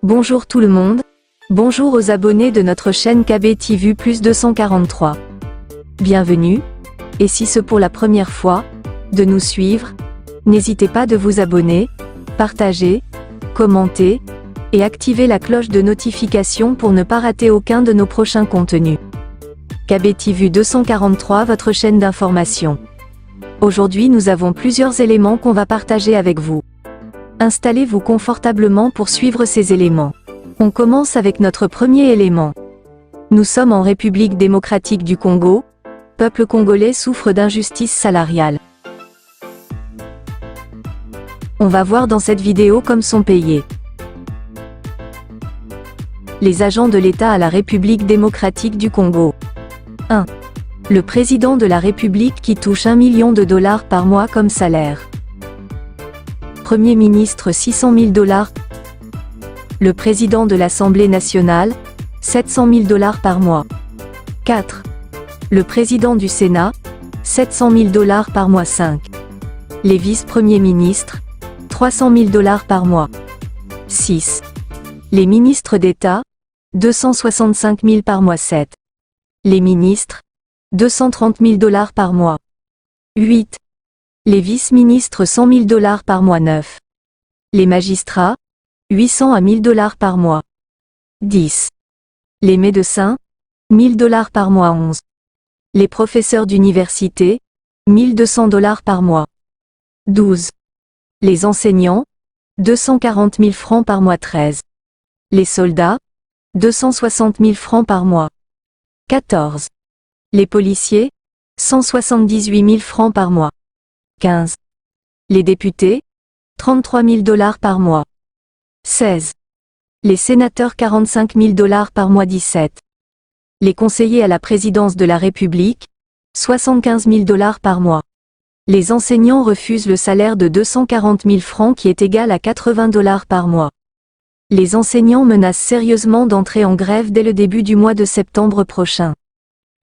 Bonjour tout le monde, bonjour aux abonnés de notre chaîne KB TV Plus 243. Bienvenue, et si c'est pour la première fois, de nous suivre, n'hésitez pas de vous abonner, partager, commenter, et activer la cloche de notification pour ne pas rater aucun de nos prochains contenus. KB TV 243, votre chaîne d'information. Aujourd'hui nous avons plusieurs éléments qu'on va partager avec vous. Installez-vous confortablement pour suivre ces éléments. On commence avec notre premier élément. Nous sommes en République démocratique du Congo. Peuple congolais souffre d'injustice salariale. On va voir dans cette vidéo comme sont payés les agents de l'État à la République démocratique du Congo. 1. Le président de la République qui touche 1 million de dollars par mois comme salaire. Premier ministre 600 000 dollars. Le président de l'Assemblée nationale, 700 000 dollars par mois. 4. Le président du Sénat, 700 000 dollars par mois. 5. Les vice-premiers ministres, 300 000 dollars par mois. 6. Les ministres d'État, 265 000 par mois. 7. Les ministres, 230 000 dollars par mois. 8. Les vice-ministres 100 000 dollars par mois. 9. Les magistrats, 800 à 1000 dollars par mois. 10. Les médecins, 1000 dollars par mois. 11. Les professeurs d'université, 1200 dollars par mois. 12. Les enseignants, 240 000 francs par mois. 13. Les soldats, 260 000 francs par mois. 14. Les policiers, 178 000 francs par mois. 15. Les députés, 33 000 dollars par mois. 16. Les sénateurs 45 000 dollars par mois. 17. Les conseillers à la présidence de la République, 75 000 dollars par mois. Les enseignants refusent le salaire de 240 000 francs qui est égal à 80 dollars par mois. Les enseignants menacent sérieusement d'entrer en grève dès le début du mois de septembre prochain.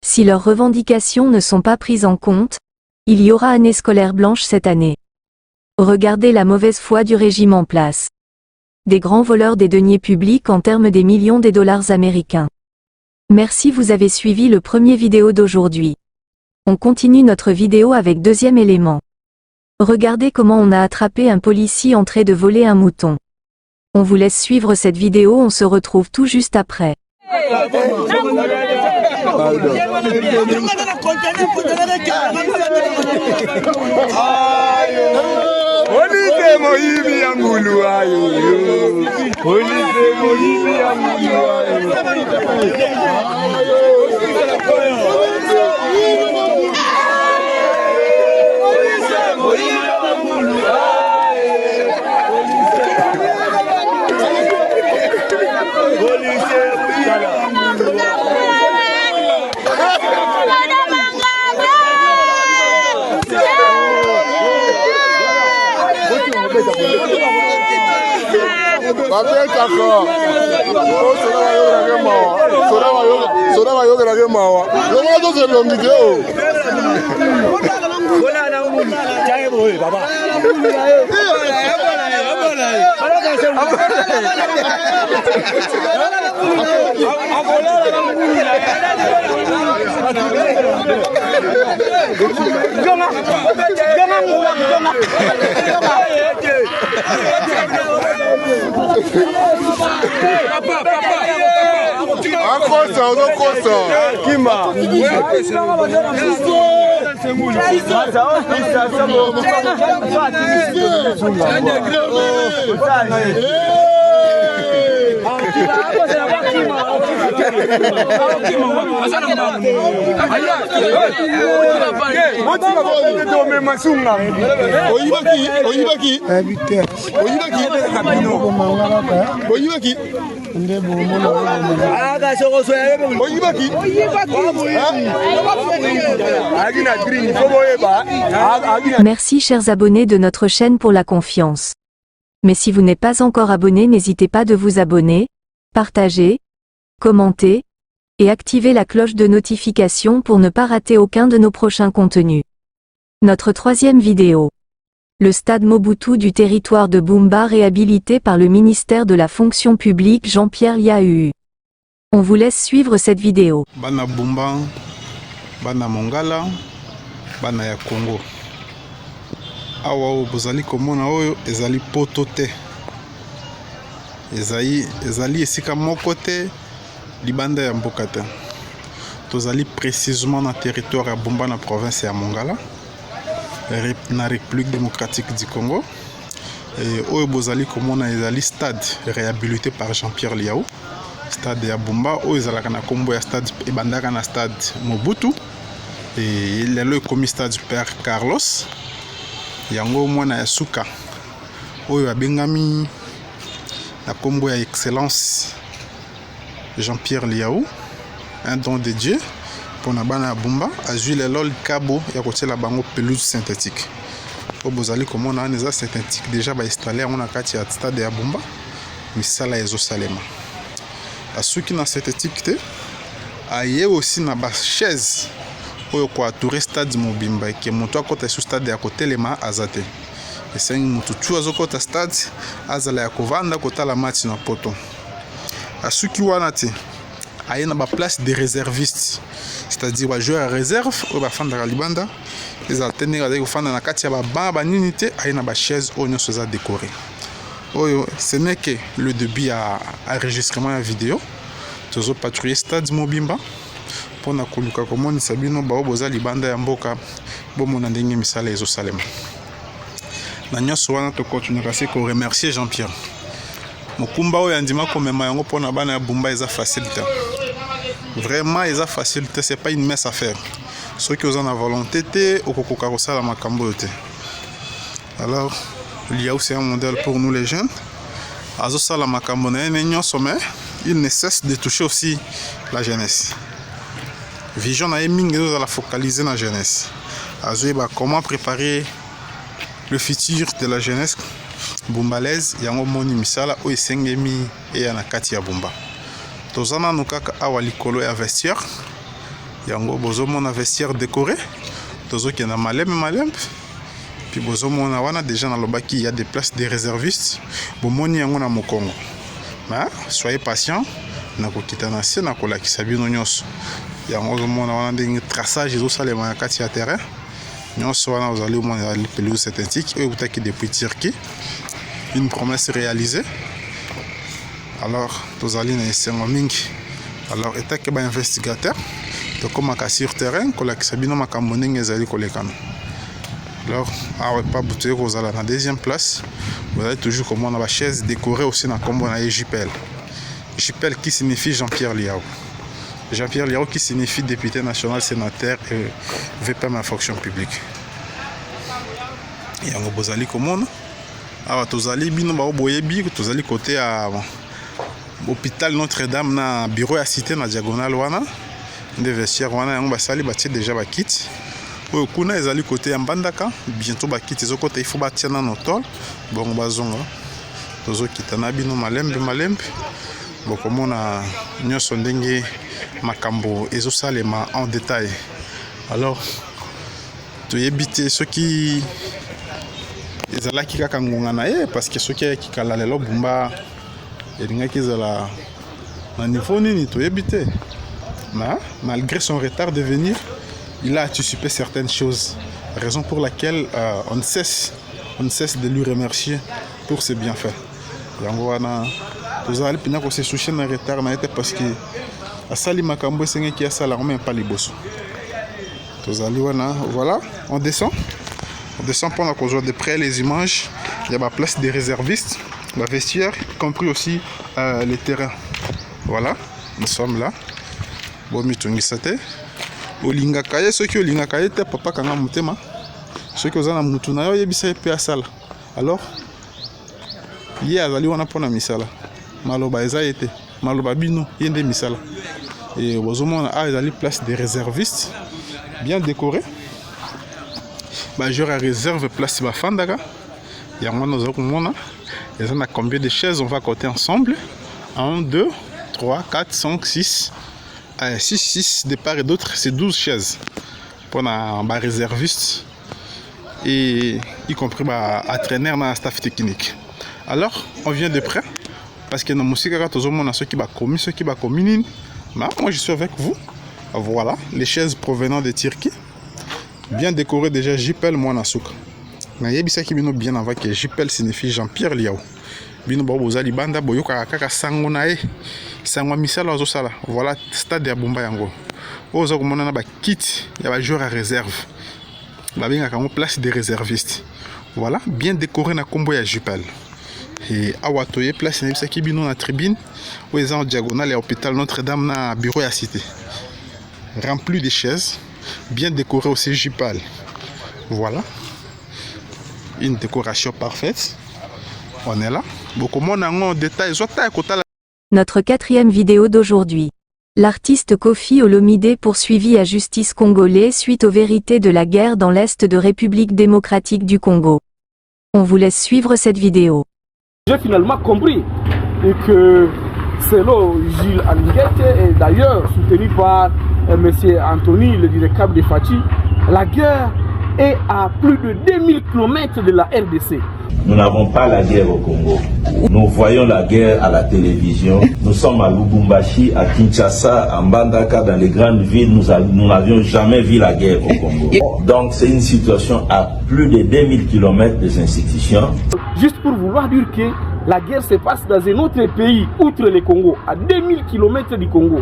Si leurs revendications ne sont pas prises en compte, il y aura année scolaire blanche cette année. Regardez la mauvaise foi du régime en place. Des grands voleurs des deniers publics en termes des millions de dollars américains. Merci, vous avez suivi le premier vidéo d'aujourd'hui. On continue notre vidéo avec deuxième élément. Regardez comment on a attrapé un policier en train de voler un mouton. On vous laisse suivre cette vidéo, on se retrouve tout juste après. Merci chers abonnés de notre chaîne pour la confiance. Mais si vous n'êtes pas encore abonné, n'hésitez pas de vous abonner, partager, commenter, et activer la cloche de notification pour ne pas rater aucun de nos prochains contenus. Notre troisième vidéo. Le stade Mobutu du territoire de Bumba réhabilité par le ministère de la fonction publique Jean-Pierre Liahu. On vous laisse suivre cette vidéo. Bana Bumba, Bana Mongala, Bana ya Congo. Awa bozali komona oyo ezali poto te. Ezali esika moko te libanda ya mboka te. Tozali précisément na territoire ya Bumba na province ya Mongala, na République démocratique du Congo. Et oyo bozali komona ezali stade réhabilité par Jean-Pierre Liahu. Stade ya Bumba oyo ezalaka na kombo ya stade ebandaka na stade Mobutu. Et lelo ekomi stade Père Carlos. Yango mwana ya suka oyo abengami na kombo ya excellence Jean-Pierre Liahu, un don de Dieu pour na bana ya Bumba, azwi lelo likabo ya kotiela bango pelouse synthétique. O bozali komona eza synthétique déjà ba installer yango na kati ya stade ya Bumba, misala ezosalema. Asuki na synthétique te, aye aussi na ba chaise oyo kwa touré stade mobimba ke moto akota su stade ya kotelema azate. Esengi moto tu azokota stade azala ya kovanda kotala match na poto. Asuki wana te, aye na ba place de réservistes, c'est-à-dire ba joueur à réserve oyo bafandaka libanda ezatene azali kofanda na kati ya ba banini te, aye na ba chaise oyo nyonso eza décoré. Oyo ce n'est que le début à enregistrement ya vidéo. Tozo patrouiller stade mobimba pona koluka komonisa bino bao boza libanda ya mboka bomona ndenge misala ezosalema. Na nyonso wana tokontinue se ko remercier Jean-Pierre. Mokumba oyo andima komema yango pona bana ya Bumba eza facile te. Vraiment eza facile te, c'est pas une mince affaire. Ceux qui ont la volonté te okokoka kosala makambo te. Alors Liahu c'est un modèle pour nous les jeunes. Azo sala makambo na nyonso mais il ne cesse de toucher aussi la jeunesse. Vision na mingi nous la focaliser na jeunesse. Azoeba comment préparer le futur de la jeunesse bumbalaise yango moni misala o esengemi e na kati ya Bumba. Tozana no kaka awa likolo ya vestiaire. Yango bozomona vestiaire décoré. Tozoki na malembe. Puis bozomona wana déjà na lobaki il y a des places de réservistes. Bomoni yango na mokongo. Mais soyez patient, na kokita na se na kolakisa bino nyonso. Yango bozomona wana ndenge traçage ezosalema na kati ya terrain. Nyonso wana ozali omona la pelouse synthétique et utaki depuis Turquie. Une promesse réalisée. Alors tozali na esengo mingi. Alors etaki ba investigateur to komaka sur terrain kolakisa bino makambo ndenge ezali kolekana. Alors, pas bouteille aux la deuxième place. Vous avez toujours comme on a la chaise décorée aussi dans combo na JPL. JPL qui signifie Jean-Pierre Liahu. Jean-Pierre Liahu qui signifie député national, sénateur et VPM en fonction publique. Et en bozali comme alors tozali bino ba boyebi tozali côté à hôpital Notre-Dame na bureau à cité na diagonale wana des vestiaires wana yango basali batie déjà ba kit. Kuna ezali côté ya Mbandaka, bientôt bakiti ezokota il faut batia na notol bon bazonga tozokita na bino malembe bokomona nyonso ndenge makambo ezosalema en détail. Alors toyebite ceux qui ezalaki kaka ngonga na ye parce que ceux qui kala lelo Bumba elingaki ezala na niveau nini toyebite mais malgré son retard de venir il a anticipé certaines choses, raison pour laquelle on ne cesse de lui remercier pour ses bienfaits. Yangoana, tous allez pina ko se soucier na retard na été parce que a sali makambo sengi qui a sala même pas les boss. Tous allez voilà, on descend pendant qu'on voit de près les images. Il y a ma place des réservistes, la vestiaire, y compris aussi les terrains. Voilà, nous sommes là. Bon mitungi sate. Olinga kaye soki olinga kaye te papa kanga mutema soki ozana mutu na yo yebisa pe asala alors ye azali wana pona misala maloba eza ete maloba bino yende misala et bozomona a ezali place des réservistes bien décoré ba joueur à réserve place ba fandaka yango nous okomona eza na combien de chaises on va compter ensemble 1 2 3 4 5 6 6 de part et d'autre, c'est 12 chaises. Pour un réserviste, et y compris entraîneur dans la staff technique. Alors, on vient de près parce que dans la musique, on a ceux qui commis, ceux qui commis. Moi, je suis avec vous. Voilà, les chaises provenant de Turquie. Bien décorées déjà, Jipel Mouanasouk. Mais il y a qui bien avant que Jipel signifie Jean-Pierre Liao. Bino Bobo Zalibanda, Boyoka Kaka Sangonae, Sangwa Misala Zosala. Voilà, stade de Bumba Yango. Aux Ogmonana kit, il y a un joueur à réserve. Il y a une place de réservistes. Voilà, bien décoré na combo ya Jipel. Et Awatoye, place na qui bino na tribune, où ils sont en diagonale et hôpital Notre-Dame na bureau à cité. Rempli de chaises, bien décoré aussi Jipal. Voilà, une décoration parfaite. On est là. Notre quatrième vidéo d'aujourd'hui. L'artiste Kofi Olomide poursuivi à justice congolais suite aux vérités de la guerre dans l'Est de République démocratique du Congo. On vous laisse suivre cette vidéo. J'ai finalement compris que selon Gilles Alinguette et d'ailleurs soutenu par M. Anthony, le directeur de Fachi, la guerre est à plus de 2000 km de la RDC. Nous n'avons pas la guerre au Congo. Nous voyons la guerre à la télévision. Nous sommes à Lubumbashi, à Kinshasa, à Mbandaka, dans les grandes villes. Nous n'avions jamais vu la guerre au Congo. Donc c'est une situation à plus de 2000 km des institutions. Juste pour vouloir dire que la guerre se passe dans un autre pays, outre le Congo, à 2000 km du Congo.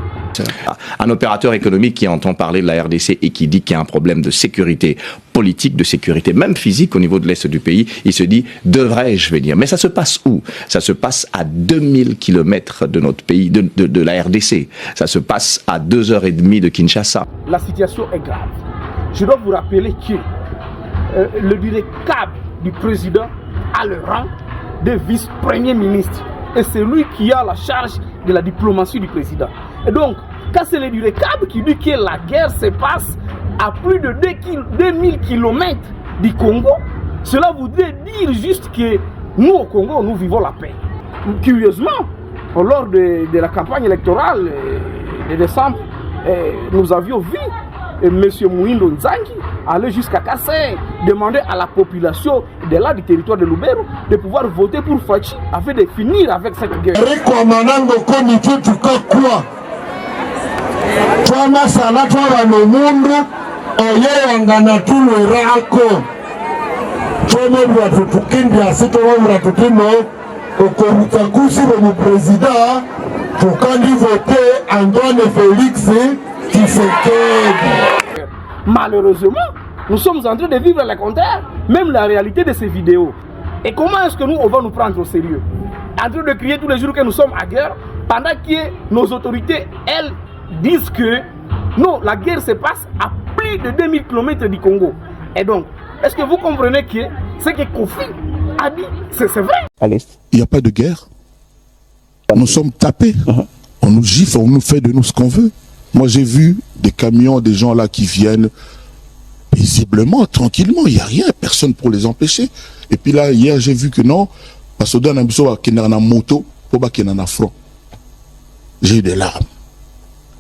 Un opérateur économique qui entend parler de la RDC et qui dit qu'il y a un problème de sécurité politique, de sécurité même physique au niveau de l'Est du pays, il se dit, devrais-je venir? Mais ça se passe où? Ça se passe à 2000 km de notre pays, de la RDC. Ça se passe à 2h30 de Kinshasa. La situation est grave. Je dois vous rappeler que le directeur du président a le rang de vice-premier ministre. Et c'est lui qui a la charge de la diplomatie du président. Et donc, quand c'est le directeur qui dit que la guerre se passe à plus de 2000 km du Congo, cela voudrait dire juste que nous au Congo, nous vivons la paix. Curieusement, lors de la campagne électorale de décembre, nous avions vu M. Mouindo Nzangi aller jusqu'à Kassai, demander à la population de là du territoire de Lubero de pouvoir voter pour Fachi afin de finir avec cette guerre. Malheureusement, nous sommes en train de vivre le contraire, même la réalité de ces vidéos. Et comment est-ce que nous, on va nous prendre au sérieux? En train de crier tous les jours que nous sommes à guerre, pendant que nos autorités, elles, disent que non, la guerre se passe à plus de 2000 km du Congo. Et donc, est-ce que vous comprenez que ce que Kofi a dit, c'est vrai? Il n'y a pas de guerre. Nous sommes tapés. On nous gifle, on nous fait de nous ce qu'on veut. Moi, j'ai vu des camions, des gens là qui viennent paisiblement, tranquillement. Il n'y a rien, personne pour les empêcher. Et puis là, hier, j'ai vu que non, parce que dans un biseau, qui n'a moto, pour qu'il y ait un front. J'ai eu des larmes.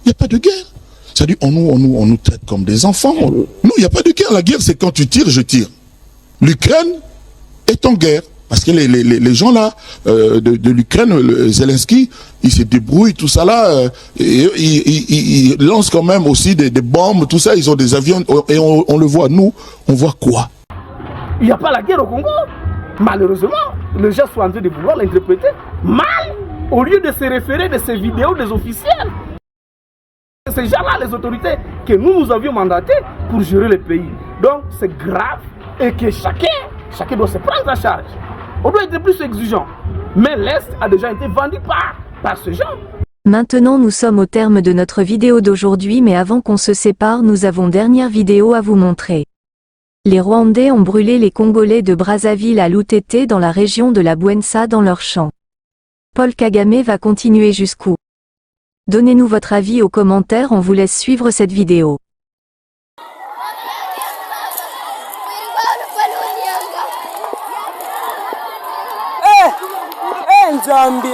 Il n'y a pas de guerre. C'est-à-dire, on nous traite comme des enfants. Non, il n'y a pas de guerre. La guerre, c'est quand tu tires, je tire. L'Ukraine est en guerre. Parce que les gens là, de l'Ukraine, Zelensky, ils se débrouillent, tout ça là, ils lancent quand même aussi des bombes, tout ça, ils ont des avions, et on le voit, nous, on voit quoi? Il n'y a pas la guerre au Congo. Malheureusement, les gens sont en train de vouloir l'interpréter mal, au lieu de se référer de ces vidéos des officiels. Ces gens-là, les autorités que nous avions mandatés pour gérer le pays. Donc c'est grave et que chacun doit se prendre en charge. On doit être plus exigeant. Mais l'Est a déjà été vendu par ce genre. Maintenant nous sommes au terme de notre vidéo d'aujourd'hui, mais avant qu'on se sépare, nous avons dernière vidéo à vous montrer. Les Rwandais ont brûlé les Congolais de Brazzaville à Lutete dans la région de la Bouensa dans leur champ. Paul Kagame va continuer jusqu'où? Donnez-nous votre avis aux commentaires, on vous laisse suivre cette vidéo. Nzambi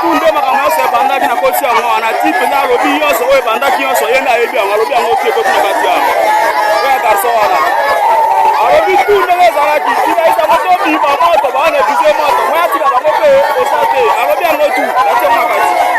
tu nde makambo nyonso ebandaki na koti yango wana ti mpenza alobi nyonso oyo ebandaki nyonso ye nde ayebi yango alobi yango tie koti na kati yango oyo garso wana alobi tu ndenge ezalaki tina esa moto biba moto bawana ebize moto moya tika bango mpe eza te alobi yango tu atie yango na kati.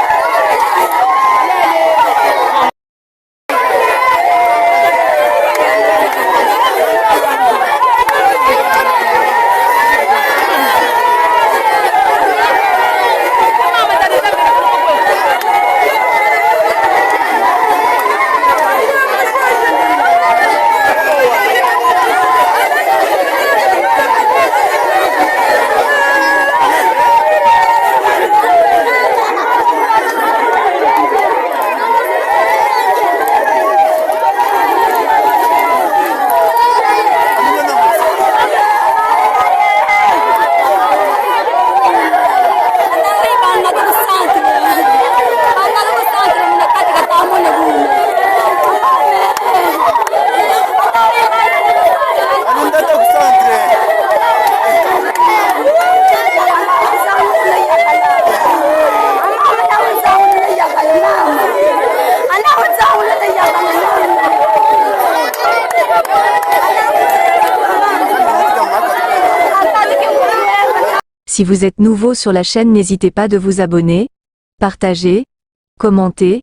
Si vous êtes nouveau sur la chaîne, n'hésitez pas de vous abonner, partager, commenter,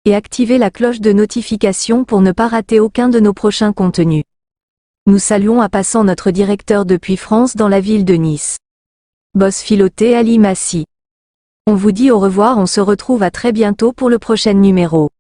et activer la cloche de notification pour ne pas rater aucun de nos prochains contenus. Nous saluons à passant notre directeur depuis France dans la ville de Nice. Boss Philoté Ali Massi. On vous dit au revoir, on se retrouve à très bientôt pour le prochain numéro.